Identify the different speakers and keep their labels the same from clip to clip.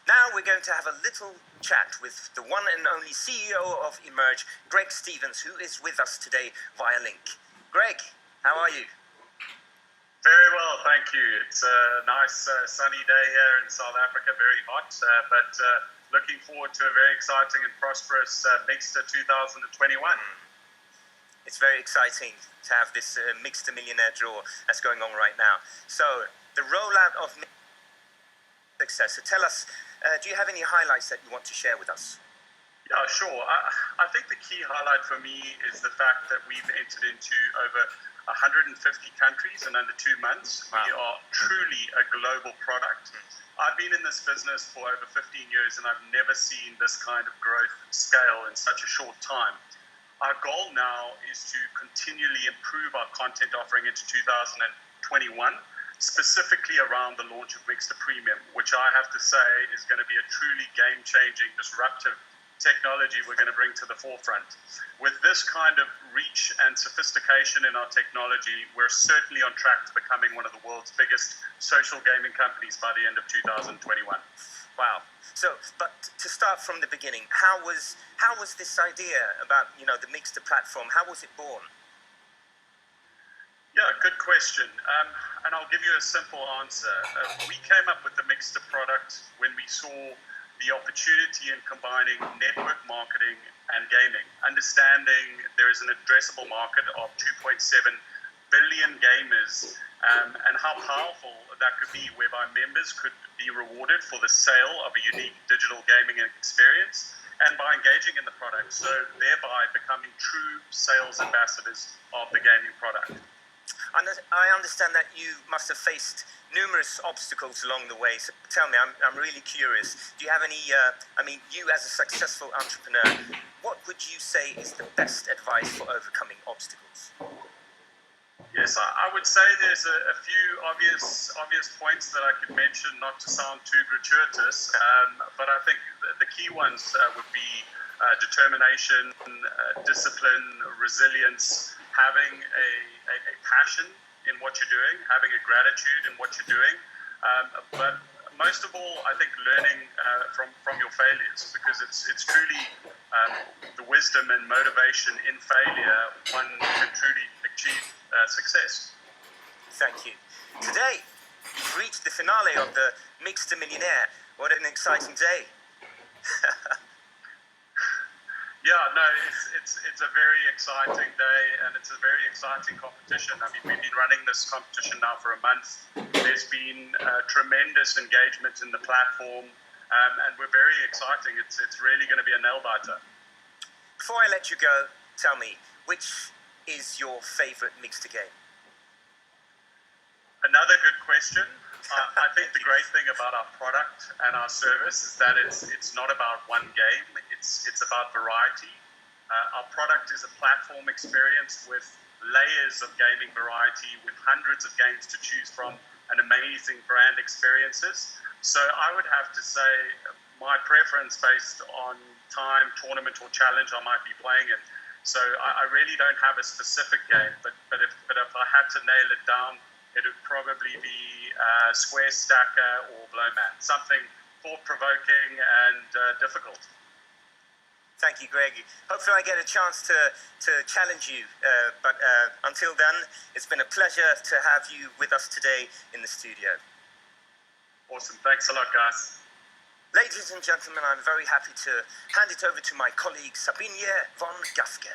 Speaker 1: Now we're going to have a little chat with the one and only CEO of Emerge, Greg Stevens, who is with us today via link. Greg, how are you?
Speaker 2: Very well, thank you. It's a nice sunny day here in South Africa, very hot, but looking forward to a very exciting and prosperous Mixter 2021.
Speaker 1: It's very exciting to have this Mixter Millionaire draw that's going on right now. So, the rollout of success. So tell us, do you have any highlights that you want to share with us?
Speaker 2: Yeah, sure. I think the key highlight for me is the fact that we've entered into over 150 countries in under 2 months. Wow. We are truly a global product. I've been in this business for over 15 years and I've never seen this kind of growth scale in such a short time. Our goal now is to continually improve our content offering into 2021, specifically around the launch of Mixter Premium, which I have to say is going to be a truly game-changing, disruptive technology we're going to bring to the forefront. With this kind of reach and sophistication in our technology, we're certainly on track to becoming one of the world's biggest social gaming companies by the end of 2021.
Speaker 1: Wow. So, but to start from the beginning, how was this idea about, the Mixter platform? How was it born?
Speaker 2: Yeah, good question. And I'll give you a simple answer. We came up with the Mixter product when we saw the opportunity in combining network marketing and gaming, understanding there is an addressable market of 2.7 billion gamers, and how powerful that could be, whereby members could be rewarded for the sale of a unique digital gaming experience and by engaging in the product, so thereby becoming true sales ambassadors of the gaming product.
Speaker 1: I understand that you must have faced numerous obstacles along the way. So tell me, I'm really curious. Do you have any, you as a successful entrepreneur, what would you say is the best advice for overcoming obstacles?
Speaker 2: Yes, I would say there's a few obvious points that I could mention, not to sound too gratuitous, but I think the key ones would be determination, discipline, resilience, having a passion in what you're doing, having a gratitude in what you're doing, but most of all, I think learning from your failures, because it's truly the wisdom and motivation in failure one can truly achieve success.
Speaker 1: Thank you. Today, we've reached the finale of the Mixter Millionaire. What an exciting day.
Speaker 2: Yeah, no, it's a very exciting day and it's a very exciting competition. I mean, we've been running this competition now for a month. There's been tremendous engagement in the platform, and we're very exciting. It's really going to be a nail-biter.
Speaker 1: Before I let you go, tell me, which is your favorite Mixter game?
Speaker 2: Another good question. I think the great thing about our product and our service is that it's not about one game. It's about variety. Our product is a platform experience with layers of gaming variety, with hundreds of games to choose from, and amazing brand experiences. So I would have to say my preference based on time, tournament, or challenge I might be playing in. So I really don't have a specific game, but if I had to nail it down, it would probably be Square Stacker or Blowman, something thought-provoking and difficult.
Speaker 1: Thank you, Greg. Hopefully I get a chance to challenge you, but until then, it's been a pleasure to have you with us today in the studio.
Speaker 2: Awesome. Thanks a lot, guys.
Speaker 1: Ladies and gentlemen, I'm very happy to hand it over to my colleague Sabine von Gaske.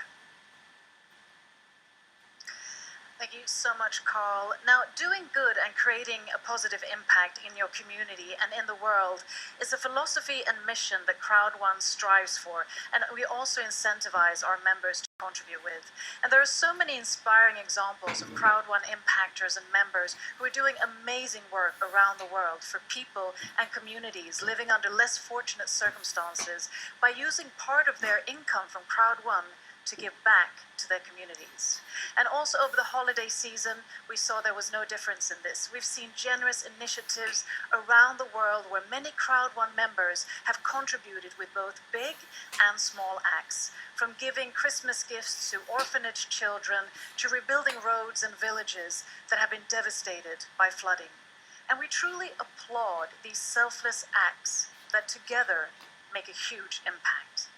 Speaker 3: Thank you so much, Carl. Now, doing good and creating a positive impact in your community and in the world is a philosophy and mission that CROWD1 strives for, and we also incentivize our members to contribute with. And there are so many inspiring examples of CROWD1 impactors and members who are doing amazing work around the world for people and communities living under less fortunate circumstances by using part of their income from CROWD1 to give back to their communities. And also over the holiday season, we saw there was no difference in this. We've seen generous initiatives around the world where many CROWD1 members have contributed with both big and small acts, from giving Christmas gifts to orphanage children to rebuilding roads and villages that have been devastated by flooding. And we truly applaud these selfless acts that together make a huge impact.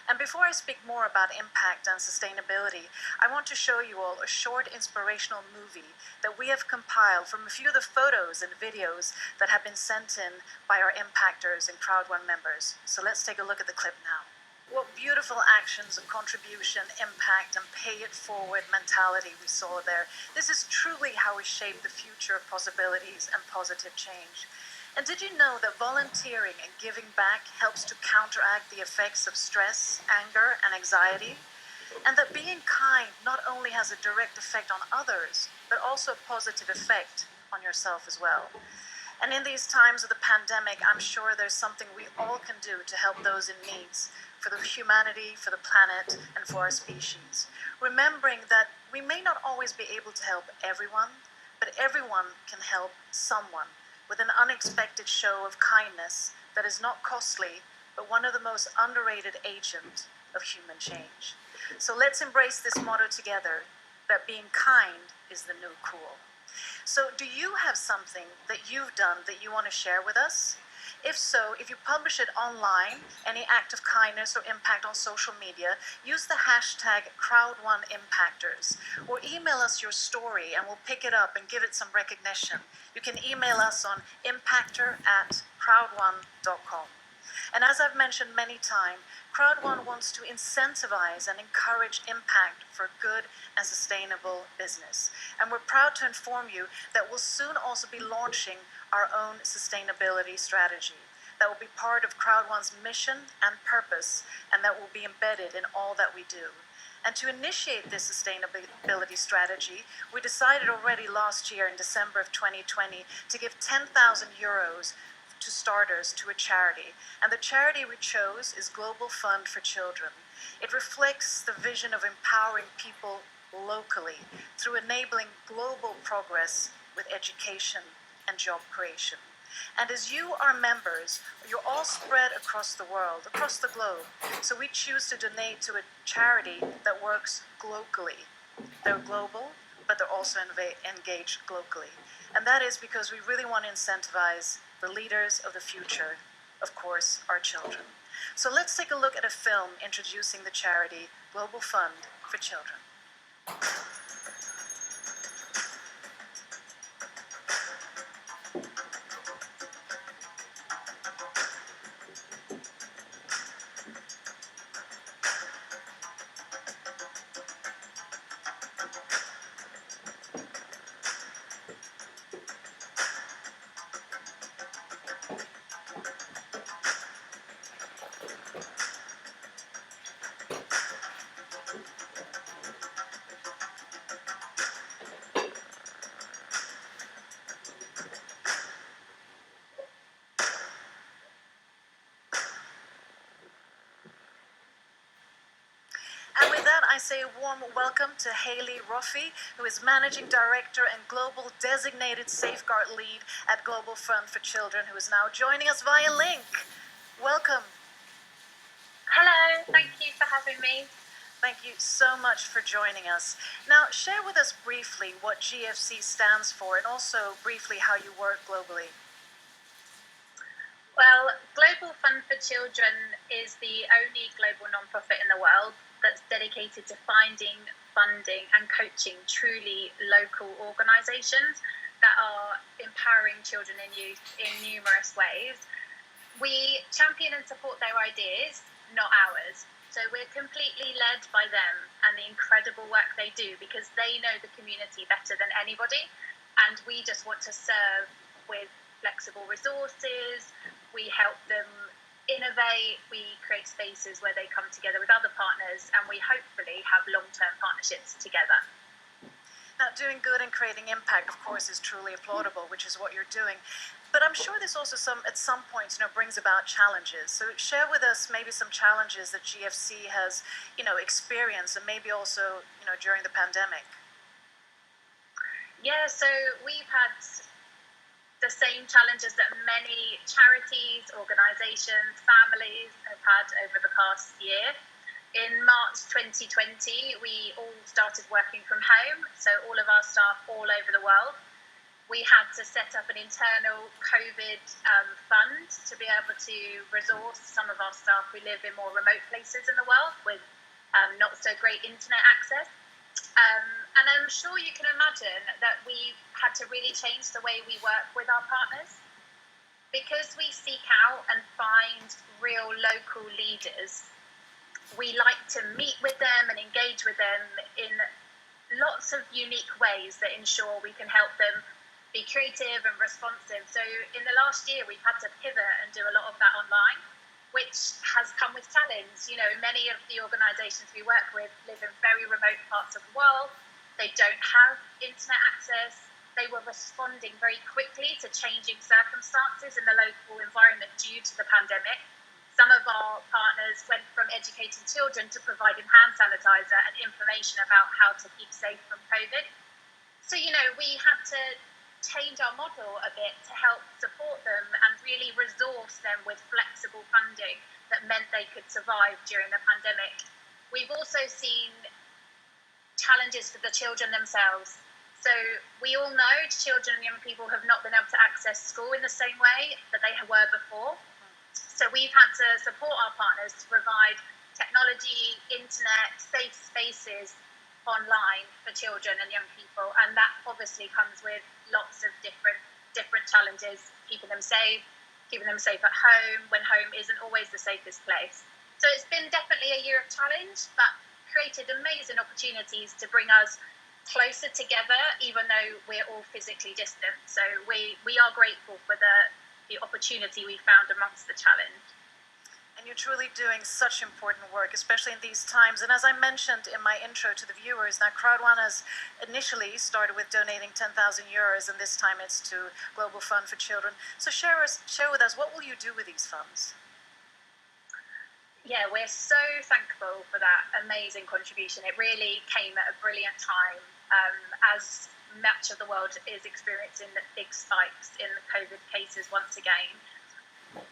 Speaker 3: And before I speak more about impact and sustainability, I want to show you all a short inspirational movie that we have compiled from a few of the photos and videos that have been sent in by our impactors and CROWD1 members. So let's take a look at the clip now. What beautiful actions of contribution, impact, and pay it forward mentality we saw there. This is truly how we shape the future of possibilities and positive change. And did you know that volunteering and giving back helps to counteract the effects of stress, anger, and anxiety? And that being kind not only has a direct effect on others, but also a positive effect on yourself as well. And in these times of the pandemic, I'm sure there's something we all can do to help those in need, for the humanity, for the planet, and for our species. Remembering that we may not always be able to help everyone, but everyone can help someone with an unexpected show of kindness that is not costly, but one of the most underrated agents of human change. So let's embrace this motto together, that being kind is the new cool. So do you have something that you've done that you want to share with us? If so, if you publish it online, any act of kindness or impact on social media, use the hashtag CROWD1Impactors, or email us your story and we'll pick it up and give it some recognition. You can email us on impactor@crowd1.com. And as I've mentioned many times, CROWD1 wants to incentivize and encourage impact for good and sustainable business. And we're proud to inform you that we'll soon also be launching our own sustainability strategy that will be part of CROWD1's mission and purpose, and that will be embedded in all that we do. And to initiate this sustainability strategy, we decided already last year in December of 2020 to give 10,000 euros to starters to a charity. And the charity we chose is Global Fund for Children. It reflects the vision of empowering people locally through enabling global progress with education and job creation. And as you are members, you're all spread across the world, across the globe. So we choose to donate to a charity that works globally. They're global, but they're also engaged locally. And that is because we really want to incentivize the leaders of the future, of course, our children. So let's take a look at a film introducing the charity Global Fund for Children. And with that, I say a warm welcome to Haley Roffey, who is Managing Director and Global Designated Safeguard Lead at Global Fund for Children, who is now joining us via link. Welcome.
Speaker 4: Hello, thank you for having me.
Speaker 3: Thank you so much for joining us. Now, share with us briefly what GFC stands for and also briefly how you work globally.
Speaker 4: Well, Global Fund for Children is the only global nonprofit in the world that's dedicated to finding, funding and coaching truly local organisations that are empowering children and youth in numerous ways. We champion and support their ideas, not ours. So we're completely led by them and the incredible work they do because they know the community better than anybody. And we just want to serve with flexible resources. We help them innovate, we create spaces where they come together with other partners, and we hopefully have long-term partnerships together.
Speaker 3: Now, doing good and creating impact, of course, is truly applaudable, which is what you're doing. But I'm sure this also at some points, brings about challenges. So share with us maybe some challenges that GFC has, experienced, and maybe also, during the pandemic.
Speaker 4: Yeah, so we've had the same challenges that many charities, organisations, families have had over the past year. In March 2020, we all started working from home, so all of our staff all over the world. we had to set up an internal COVID fund to be able to resource some of our staff who live in more remote places in the world with not so great internet access. And I'm sure you can imagine that we had to really change the way we work with our partners, because we seek out and find real local leaders. We like to meet with them and engage with them in lots of unique ways that ensure we can help them be creative and responsive. So in the last year, we've had to pivot and do a lot of that online, which has come with challenge. Many of the organisations we work with live in very remote parts of the world. They don't have internet access. They were responding very quickly to changing circumstances in the local environment due to the pandemic. Some of our partners went from educating children to providing hand sanitizer and information about how to keep safe from COVID. So, we had to change our model a bit to help support them and really resource them with flexible funding that meant they could survive during the pandemic. We've also seen challenges for the children themselves. So we all know children and young people have not been able to access school in the same way that they were before. So we've had to support our partners to provide technology, internet, safe spaces online for children and young people, and that obviously comes with lots of different challenges, keeping them safe at home when home isn't always the safest place. So it's been definitely a year of challenge, but created amazing opportunities to bring us closer together, even though we're all physically distant. So we are grateful for the opportunity we found amongst the challenge.
Speaker 3: And you're truly doing such important work, especially in these times. And as I mentioned in my intro to the viewers, now CROWD1 has initially started with donating 10,000 euros, and this time it's to Global Fund for Children. So share with us, what will you do with these funds?
Speaker 4: Yeah, we're so thankful for that amazing contribution. It really came at a brilliant time as much of the world is experiencing the big spikes in the COVID cases once again.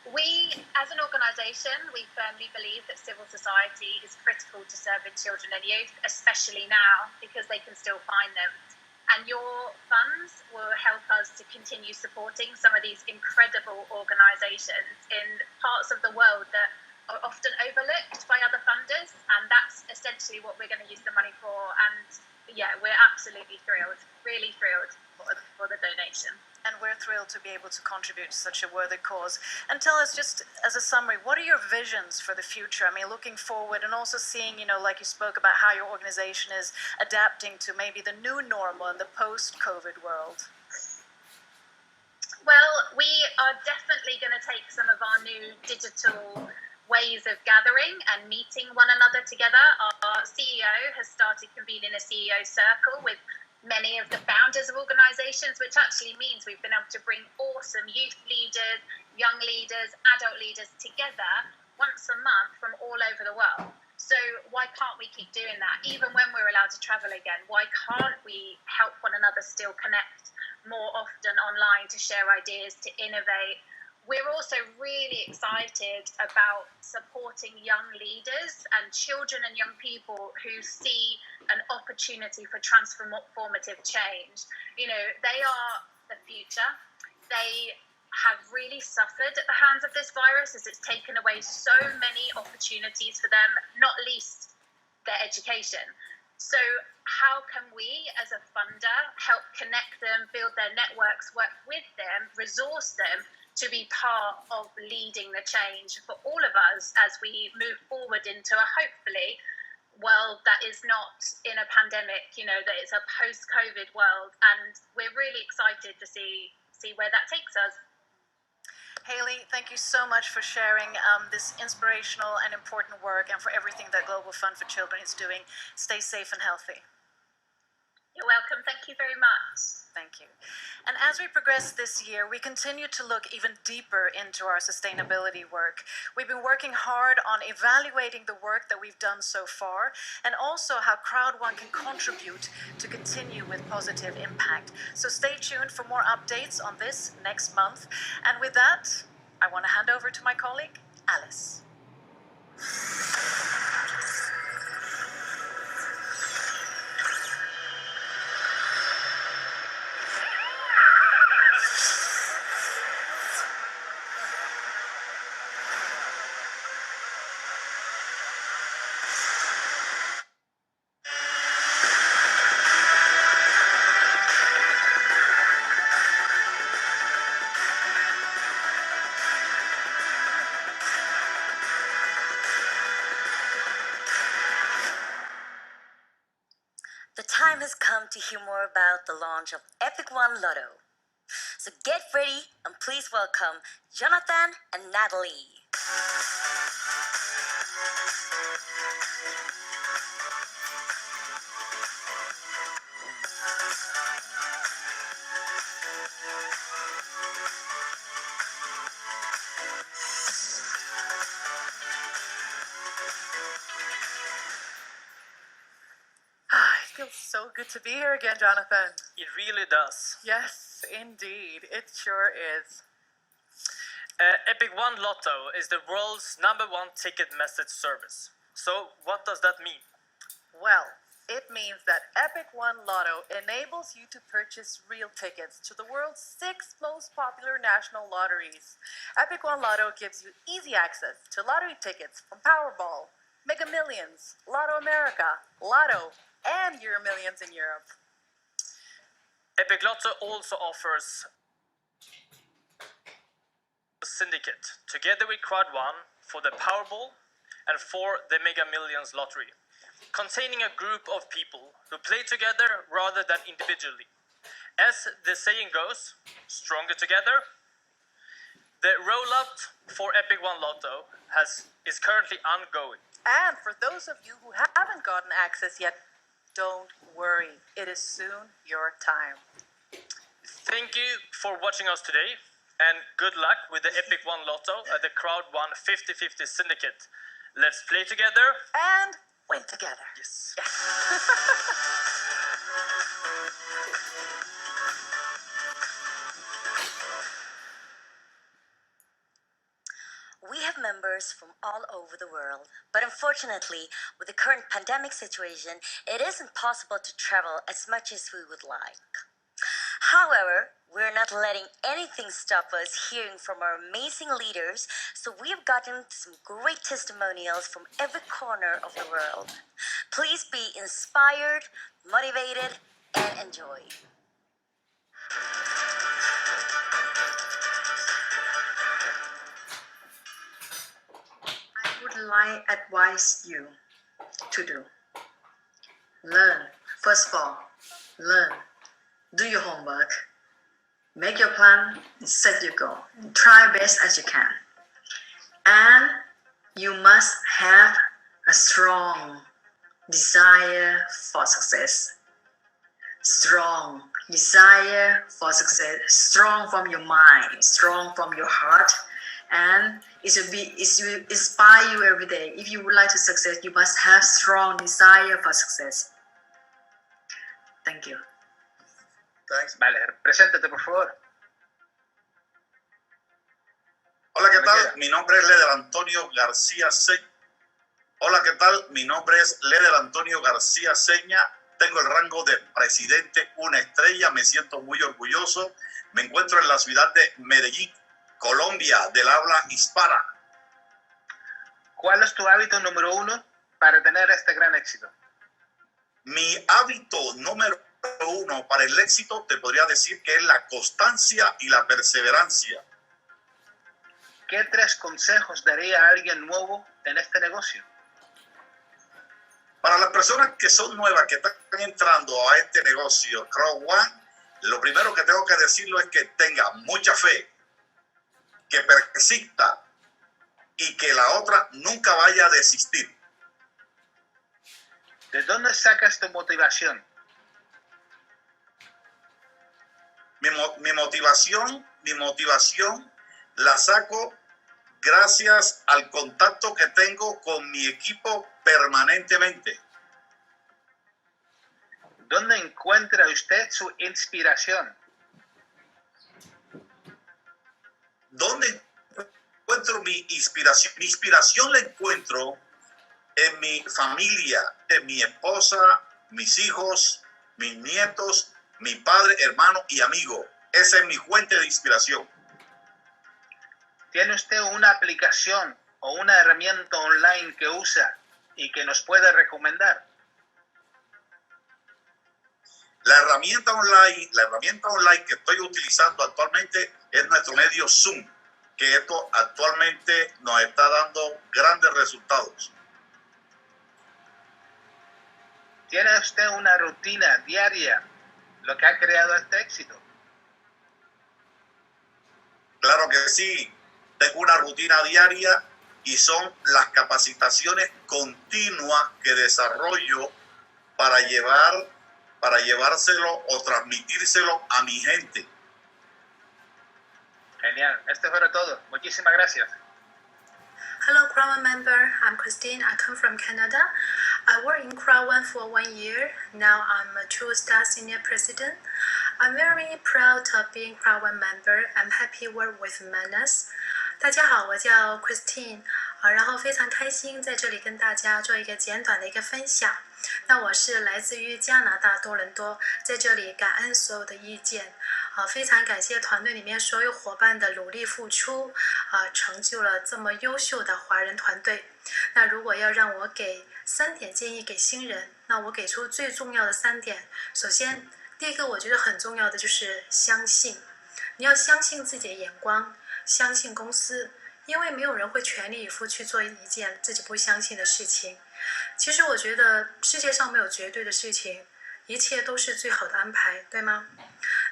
Speaker 4: We, as an organisation, we firmly believe that civil society is critical to serving children and youth, especially now, because they can still find them. And your funds will help us to continue supporting some of these incredible organisations in parts of the world that are often overlooked by other funders, and that's essentially what we're going to use the money for. And yeah, we're absolutely thrilled, really thrilled for the donation.
Speaker 3: And we're thrilled to be able to contribute to such a worthy cause. And tell us, just as a summary, what are your visions for the future? I mean, looking forward and also seeing, like you spoke about how your organization is adapting to maybe the new normal in the post-COVID world.
Speaker 4: Well, we are definitely going to take some of our new digital ways of gathering and meeting one another together. Our CEO has started convening a CEO circle with many of the founders of organisations, which actually means we've been able to bring awesome youth leaders, young leaders, adult leaders together once a month from all over the world. So why can't we keep doing that? Even when we're allowed to travel again, why can't we help one another still connect more often online to share ideas, to innovate? We're also really excited about supporting young leaders and children and young people who see an opportunity for transformative change. They are the future. They have really suffered at the hands of this virus, as it's taken away so many opportunities for them, not least their education. So how can we, as a funder, help connect them, build their networks, work with them, resource them to be part of leading the change for all of us as we move forward into a hopefully world that is not in a pandemic, that it's a post-COVID world. And we're really excited to see where that takes us.
Speaker 3: Hayley, thank you so much for sharing this inspirational and important work, and for everything that Global Fund for Children is doing. Stay safe and healthy.
Speaker 4: You're welcome. Thank you very much.
Speaker 3: Thank you. And as we progress this year, we continue to look even deeper into our sustainability work. We've been working hard on evaluating the work that we've done so far, and also how CROWD1 can contribute to continue with positive impact. So stay tuned for more updates on this next month. And with that, I want to hand over to my colleague, Alice.
Speaker 5: time has come to hear more about the launch of Epic One Lotto. So get ready and please welcome Jonathan and Natalie.
Speaker 6: It feels so good to be here again, Jonathan.
Speaker 7: It really does.
Speaker 6: Yes, indeed. It sure is.
Speaker 7: Epic One Lotto is the world's #1 ticket message service. So, what does that mean?
Speaker 6: Well, it means that Epic One Lotto enables you to purchase real tickets to the world's 6 most popular national lotteries. Epic One Lotto gives you easy access to lottery tickets from Powerball, Mega Millions, Lotto America, Lotto, and Euro Millions in Europe.
Speaker 7: Epic Lotto also offers a syndicate, together with CROWD1 for the Powerball and for the Mega Millions lottery, containing a group of people who play together rather than individually. As the saying goes, stronger together. The rollout for Epic One Lotto is currently ongoing.
Speaker 6: And for those of you who haven't gotten access yet, don't worry. It is soon your time.
Speaker 7: Thank you for watching us today, and good luck with the Epic One Lotto at the CROWD1 50/50 Syndicate. Let's play together
Speaker 6: And win together.
Speaker 7: Yes.
Speaker 5: We have members from all over the world, but unfortunately, with the current pandemic situation, it isn't possible to travel as much as we would like. However, we're not letting anything stop us hearing from our amazing leaders, so we've gotten some great testimonials from every corner of the world. Please be inspired, motivated, and enjoy.
Speaker 8: I would like advise you to do. Learn. First of all, learn. Do your homework. Make your plan and set your goal. And try best as you can. And you must have a strong desire for success. Strong desire for success. Strong from your mind. Strong from your heart. And it will inspire you every day. If you would like to succeed, you must have strong desire for success. Thank you.
Speaker 9: Thanks. Vale, preséntate por favor.
Speaker 10: Hola, ¿qué tal? Mi nombre es Leder Antonio García Seña. Hola, ¿qué tal? Mi nombre es Leder Antonio García Seña. Tengo el rango de presidente, una estrella. Me siento muy orgulloso. Me encuentro en la ciudad de Medellín, Colombia, del habla hispana.
Speaker 9: ¿Cuál es tu hábito número 1 para tener este gran éxito?
Speaker 10: Mi hábito número 1 para el éxito te podría decir que es la constancia y la perseverancia.
Speaker 9: ¿Qué 3 consejos daría a alguien nuevo en este negocio?
Speaker 10: Para las personas que son nuevas, que están entrando a este negocio, CROWD1, lo primero que tengo que decirlo es que tenga mucha fe, que persista y que la otra nunca vaya a desistir.
Speaker 9: ¿De dónde sacas tu motivación?
Speaker 10: Mi motivación la saco gracias al contacto que tengo con mi equipo permanentemente.
Speaker 9: ¿Dónde encuentra usted su inspiración?
Speaker 10: ¿Dónde encuentro mi inspiración? Mi inspiración la encuentro en mi familia, en mi esposa, mis hijos, mis nietos, mi padre, hermano y amigo. Esa es mi fuente de inspiración.
Speaker 9: ¿Tiene usted una aplicación o una herramienta online que usa y que nos puede recomendar?
Speaker 10: La herramienta online que estoy utilizando actualmente es nuestro medio Zoom, que esto actualmente nos está dando grandes resultados.
Speaker 9: ¿Tiene usted una rutina diaria, lo que ha creado este éxito?
Speaker 10: Claro que sí, tengo una rutina diaria y son las capacitaciones continuas que desarrollo para llevárselo o transmitírselo a mi gente.
Speaker 9: Genial, esto fue todo. Muchísimas gracias.
Speaker 11: Hello, CROWD1 member. I'm Christine. I come from Canada. I work in CROWD1 for 1 year. Now I'm a 2-star senior president. I'm very proud of being CROWD1 member. I'm happy work with Manas. 大家好，我叫 Christine，然后非常开心在这里跟大家做一个简短的一个分享。那我是来自于加拿大多伦多，在这里感恩所有的意见，非常感谢团队里面所有伙伴的努力付出，成就了这么优秀的华人团队。那如果要让我给3点建议给新人，那我给出最重要的3点。首先，第一个我觉得很重要的就是相信，你要相信自己的眼光，相信公司，因为没有人会全力以赴去做一件自己不相信的事情。其实我觉得世界上没有绝对的事情，一切都是最好的安排，对吗？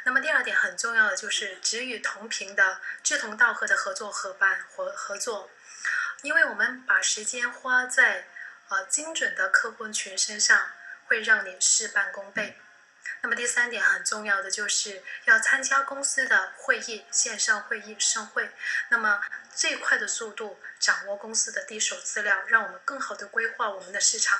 Speaker 11: 那么第2点很重要的就是志与同频的志同道合的合作伙伴合作，因为我们把时间花在精准的客户群身上，会让你事半功倍。那么第3点很重要的就是要参加公司的会议，线上会议、盛会，那么最快的速度掌握公司的第一手资料，让我们更好的规划我们的市场。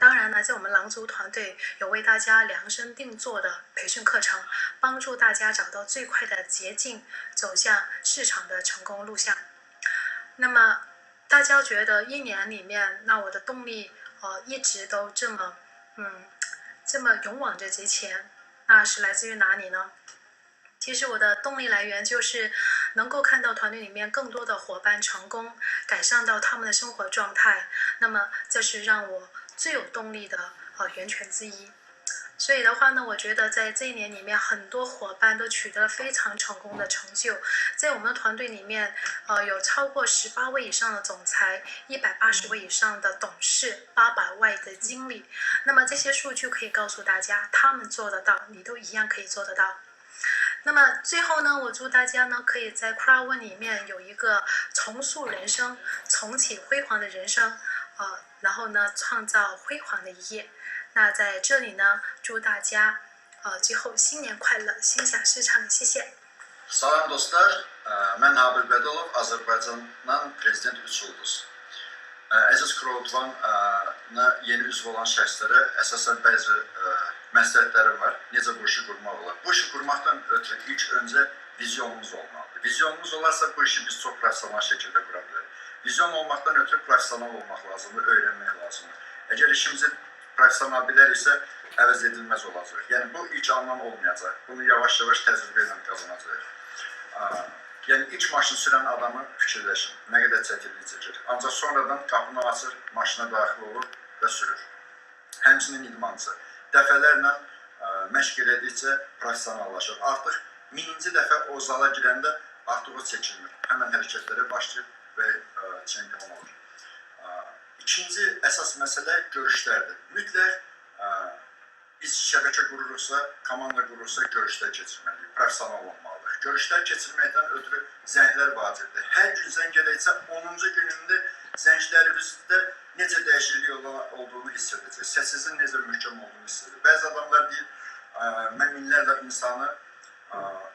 Speaker 11: 当然呢，在我们狼族团队有为大家量身定做的培训课程，帮助大家找到最快的捷径，走向市场的成功路向。那么大家觉得1年里面，那我的动力一直都这么勇往直前，那是来自于哪里呢？其实我的动力来源就是能够看到团队里面更多的伙伴成功，改善到他们的生活状态，那么这是让我最有动力的源泉之一。所以的话呢，我觉得在这1年里面，很多伙伴都取得了非常成功的成就。在我们的团队里面，有超过18位以上的总裁，180位以上的董事，800位的经理。那么这些数据可以告诉大家，他们做得到，你都一样可以做得到。那么最后呢，我祝大家呢可以在 CROWD1 里面有一个重塑人生、重启辉煌的人生，然后呢创造辉煌的一页。那在这里呢，祝大家最后新年快乐，心想事成，谢谢。
Speaker 12: Salam dostlar, mən Habil Bədalov, Azərbaycandan prezident 3 ulduz. Əziz CROWD1-a yeni üzv olan şəxslərə əsasən bəzi məsləhətlərim var. Necə bu işi qurmaq olar? Bu işi qurmaqdan ötürü ilk öncə vizyonumuz olmalıdır. Vizyonumuz olarsa bu işi biz çox professional şəkildə qura bilərik. Vizyon olmaqdan ötürü professional olmaq lazımdır, öyrənmək lazımdır. Əgər işimizi professional biləriksə, əvəz edilməz olacaq. Yəni bu ilk anlam olmayacaq. Bunu yavaş-yavaş təcrübə ilə qazanacaq. Yəni ilk maşın sürən adamı fikirləşin, nə qədər çətinlik çəkir. Ancaq sonradan qapını açır, maşına daxil olur və sürür. Həmçinin idmançı. Dəfələrlə məşq elədikcə professionallaşır. Artıq 1000-ci dəfə o zala girəndə artıq o çəkinmir. Həmən hərəkətlərə başlayır və çempion olur. İkinci əsas məsələ görüşlərdir. Mütləq biz şəbəkə qururuqsa, komanda qurursa görüşlər keçirməliyik, professional olmalıdır. Görüşlər keçirməkdən ötürü zənglər vacibdir. Hər gün zəng gələcəksə 10-cu günündə zənglərimizdə necə dəyişiklik olduğunu hiss edəcək, səsinizin necə möhkəm olduğunu hiss edəcək. Bəzi adamlar deyir, mən minlərlə insanı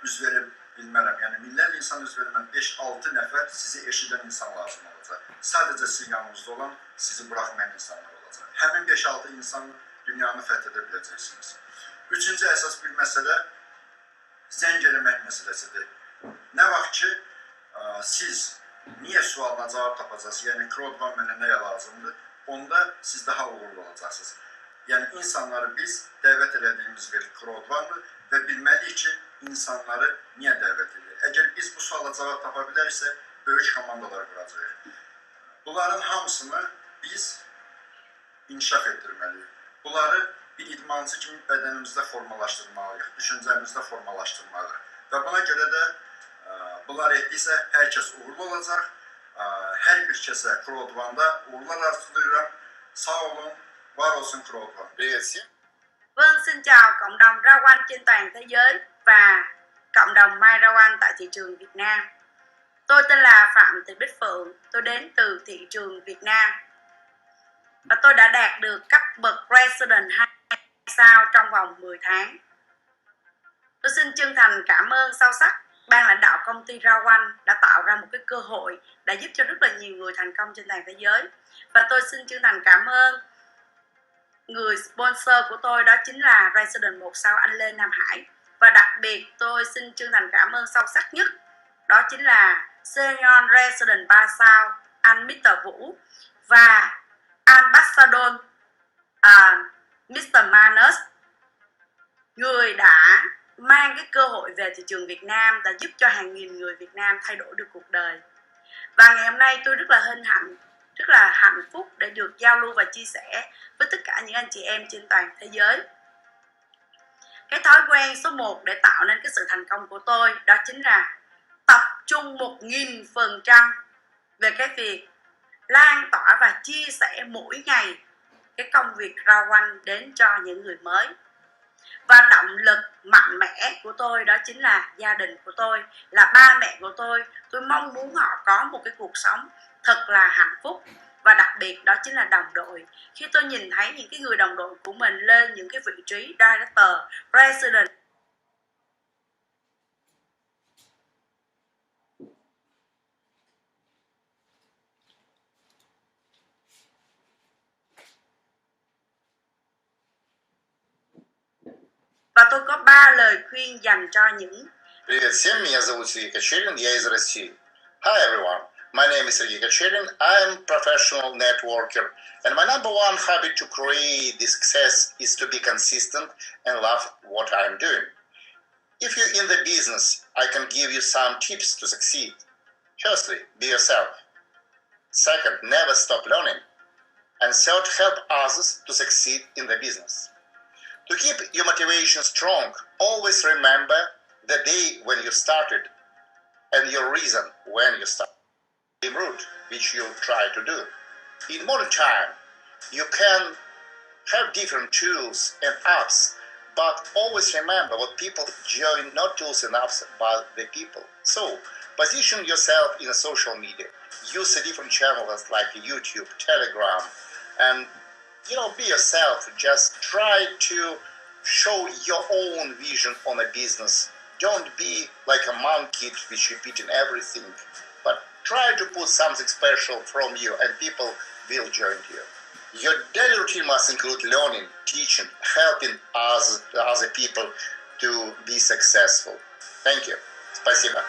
Speaker 12: üz verə bilmərəm. Yəni minlərlə insan üz verməm, 5-6 nəfər sizi eşidən insan lazım olacaq. Sadəcə sizin yanınızda olan, sizi buraxmayan insanlar olacaq. Həmin 5-6 insan dünyanı fəth edə biləcəksiniz. Üçüncü əsas bir məsələ zəng eləmək məsələsidir. Nə vaxt ki, siz niyə sualına cavab tapacaqsınız, yəni CROWD1 mənə nəyə lazımdır, onda siz daha uğurlu olacaqsınız. Yəni insanları biz dəvət elədiyimiz bir CROWD1-dır və bilməliyik ki, insanları niyə dəvət edir. Əgər biz bu suala cavab tapa bilərsə, böyük komandalar quracağıq. Bunların hamısını biz inkişaf etdirməliyik. Bunları bir idmançı kimi bədənimizdə formalaşdırmalıyıq, düşüncəmizdə formalaşdırmalıyıq. Və buna görə də bunlar etdiksə, hər kəs uğurlu olacaq. Hər bir kəsə CROWD1-da uğurlar arzulayıram. Sağ olun, Var olsun CROWD1.
Speaker 10: Привет всем.
Speaker 13: Vâng, xin chào cộng đồng rau quanh trên toàn thế giới và cộng đồng mai rau quanh tại thị trường Việt Nam. Tôi tên là Phạm Thị Bích Phượng, tôi đến từ thị trường Việt Nam và tôi đã đạt được cấp bậc Resident 2 sao trong vòng 10 tháng. Tôi xin chân thành cảm ơn sâu sắc ban lãnh đạo công ty rau quanh đã tạo ra một cái cơ hội đã giúp cho rất là nhiều người thành công trên toàn thế giới. Và tôi xin chân thành cảm ơn người sponsor của tôi, đó chính là Resident 1 sao anh Lê Nam Hải. Và đặc biệt tôi xin chân thành cảm ơn sâu sắc nhất, đó chính là Senior Resident 3 sao anh Mr. Vũ và Ambassador Mr. Manus, người đã mang cái cơ hội về thị trường Việt Nam, đã giúp cho hàng nghìn người Việt Nam thay đổi được cuộc đời. Và ngày hôm nay tôi rất là hân hạnh, rất là hạnh phúc để được giao lưu và chia sẻ với tất cả những anh chị em trên toàn thế giới. Cái thói quen số 1 để tạo nên cái sự thành công của tôi, đó chính là tập trung 1000% về cái việc lan tỏa và chia sẻ mỗi ngày cái công việc rau quanh đến cho những người mới. Và động lực mạnh mẽ của tôi đó chính là gia đình của tôi, là ba mẹ của tôi. Tôi mong muốn họ có một cái cuộc sống thật là hạnh phúc. Và đặc biệt đó chính là đồng đội. Khi tôi nhìn thấy những cái người đồng đội của mình lên những cái vị trí Director, President, và tôi có 3 lời khuyên dành cho những
Speaker 10: Привет всем, меня зовут Сергей Кочерин, я из России. Hi everyone, my name is Sergey Kochelin, I am a professional networker, and my number one habit to create this success is to be consistent and love what I am doing. If you're in the business, I can give you some tips to succeed. Firstly, be yourself. Second, never stop learning. And third, help others to succeed in the business. To keep your motivation strong, always remember the day when you started and your reason when you started. The route which you try to do. In modern time, you can have different tools and apps, but always remember what people join, not tools and apps, but the people. So, position yourself in a social media. Use a different channels like YouTube, Telegram, and be yourself. Just try to show your own vision on a business. Don't be like a monkey which repeating everything, but try to put something special from you and people will join you. Your daily routine must include learning, teaching, helping other people to be successful. Thank you. Спасибо.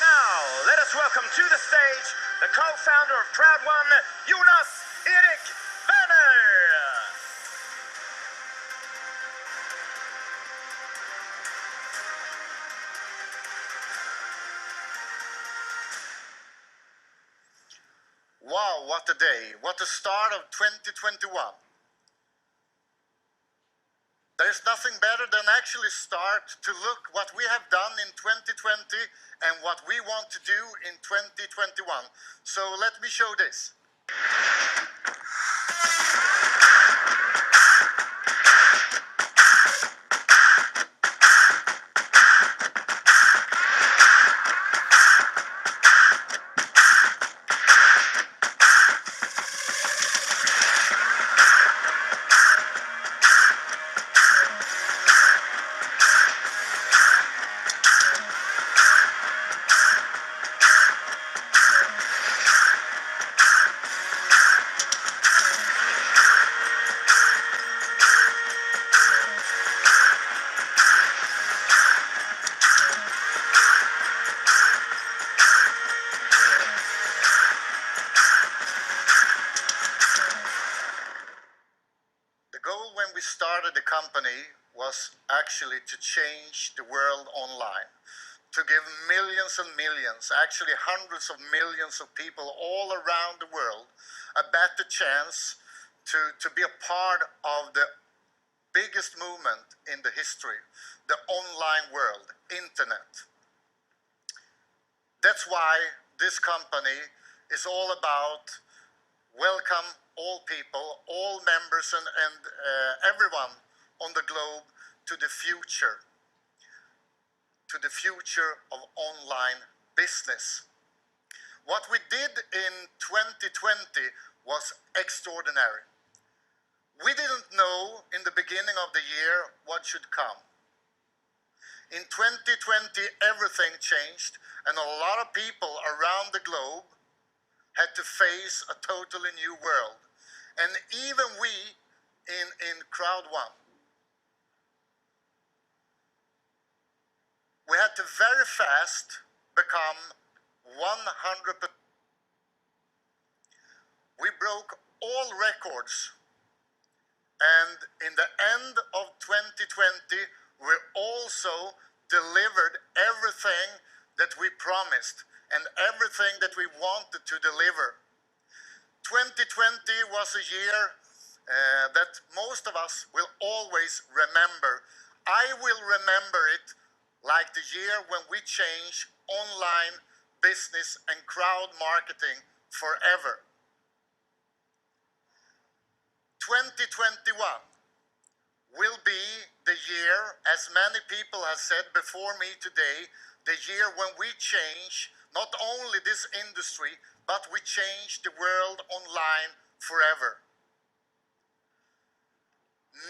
Speaker 1: Now, let us welcome to the stage the co-founder of CROWD1, Jonas Erik Werner.
Speaker 10: Wow, what a day. What a start of 2021. There's nothing better than actually start to look what we have done in 2020 and what we want to do in 2021. So let me show this. We started the company was actually to change the world online, to give millions and millions, actually hundreds of millions of people all around the world a better chance to be a part of the biggest movement in the history, the online world, internet.
Speaker 14: That's why this company is all about welcome all people, all members and everyone on the globe to the future of online business. What we did in 2020 was extraordinary. We didn't know in the beginning of the year what should come. In 2020, everything changed, and a lot of people around the globe had to face a totally new world. And even we in CROWD1, we had to very fast become 100%. We broke all records, and in the end of 2020, we also delivered everything that we promised and everything that we wanted to deliver. 2020 was a year that most of us will always remember. I will remember it like the year when we changed online business and crowd marketing forever. 2021 will be the year, as many people have said before me today, the year when we change not only this industry, but we change the world online forever.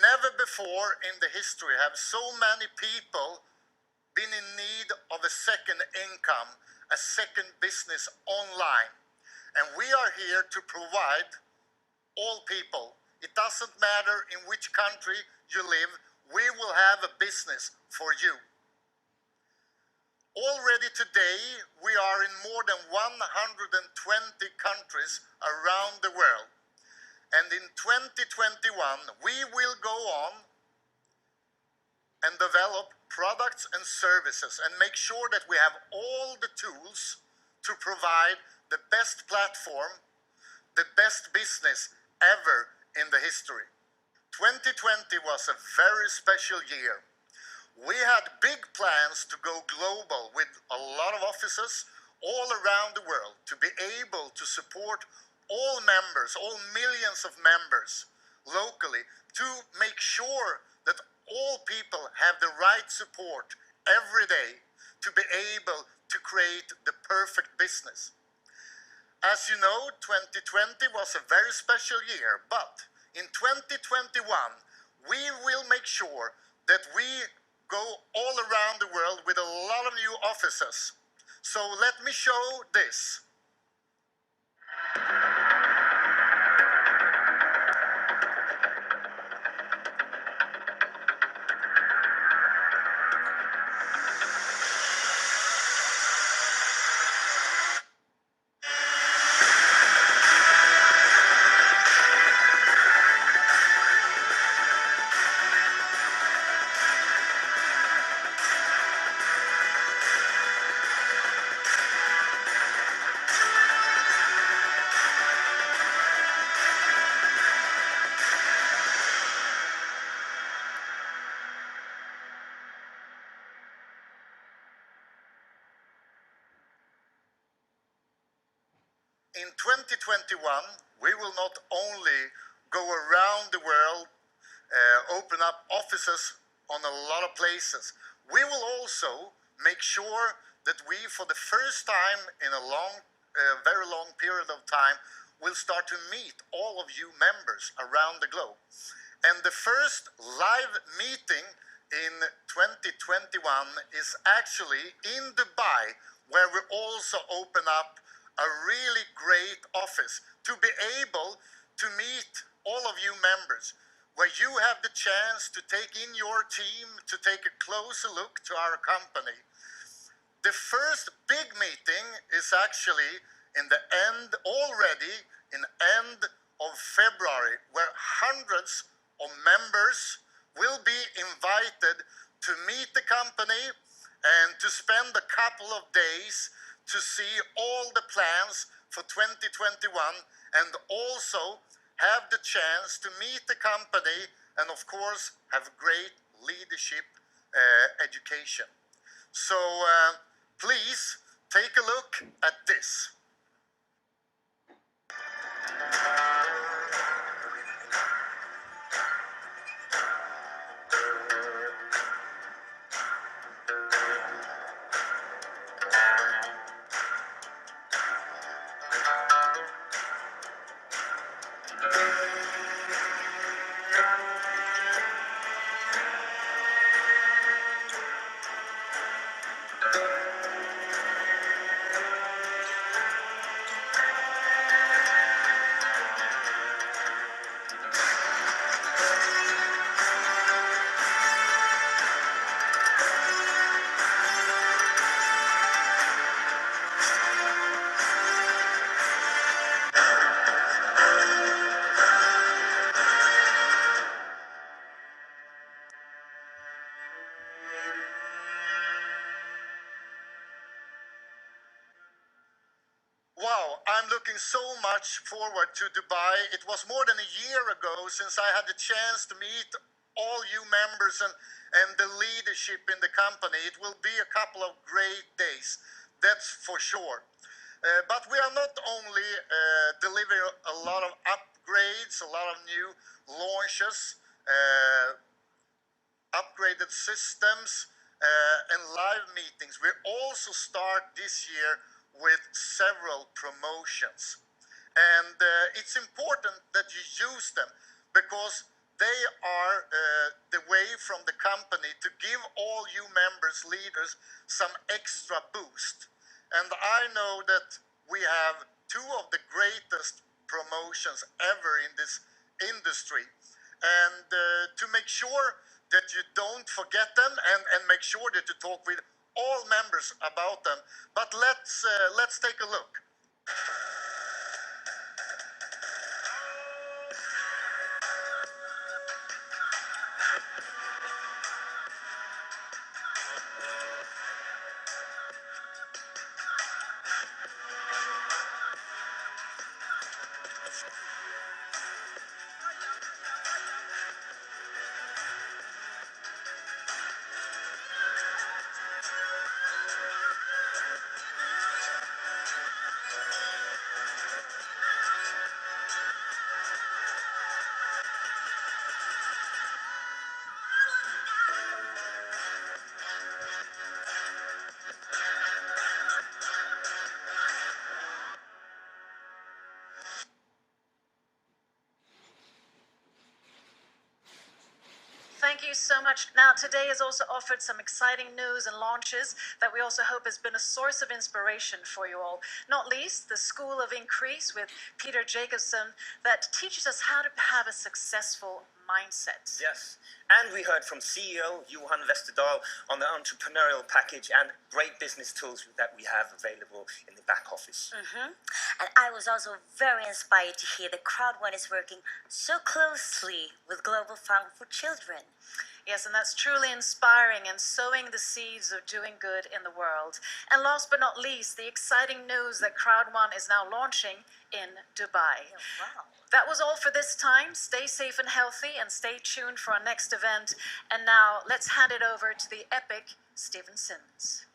Speaker 14: Never before in the history have so many people been in need of a second income, a second business online. And we are here to provide all people. It doesn't matter in which country you live, we will have a business for you. Already today, we are in more than 120 countries around the world. And in 2021, we will go on and develop products and services and make sure that we have all the tools to provide the best platform, the best business ever in the history. 2020 was a very special year. We had big plans to go global with a lot of offices all around the world to be able to support all members, all millions of members locally, to make sure that all people have the right support every day to be able to create the perfect business. As you know, 2020 was a very special year, but in 2021, we will make sure that we go all around the world with a lot of new offices. So let me show this. In 2021, we will not only go around the world, open up offices on a lot of places, we will also make sure that we, for the first time in a very long period of time, will start to meet all of you members around the globe. And the first live meeting in 2021 is actually in Dubai, where we also open up a really great office to be able to meet all of you members, where you have the chance to take in your team to take a closer look to our company. The first big meeting is actually already in end of February, where hundreds of members will be invited to meet the company and to spend a couple of days to see all the plans for 2021 and also have the chance to meet the company and of course have great leadership education. So please Take a look at this. Wow, I'm looking so much forward to Dubai. It was more than a year ago since I had the chance to meet all you members and the leadership in the company. It will be a couple of great days, that's for sure. But we are not only delivering a lot of upgrades, a lot of new launches, upgraded systems, and live meetings. We also start this year with several promotions. And it's important that you use them because they are the way from the company to give all you members, leaders, some extra boost. And I know that we have two of the greatest promotions ever in this industry. And to make sure that you don't forget them and make sure that you talk with all members about them. But let's take a look.
Speaker 3: Thank you so much. Now, today has also offered some exciting news and launches that we also hope has been a source of inspiration for you all. Not least, the School of Increase with Peter Jacobson that teaches us how to have a successful mindset.
Speaker 1: Yes, and we heard from CEO Johan Westerdahl on the entrepreneurial package and great business tools that we have available in the back office.
Speaker 5: And I was also very inspired to hear that CROWD1 is working so closely with Global Fund for Children.
Speaker 3: Yes, and that's truly inspiring and sowing the seeds of doing good in the world. And last but not least, the exciting news that CROWD1 is now launching in Dubai.
Speaker 5: Wow.
Speaker 3: That was all for this time. Stay safe and healthy and stay tuned for our next event. And now let's hand it over to the epic Stephen Simmons.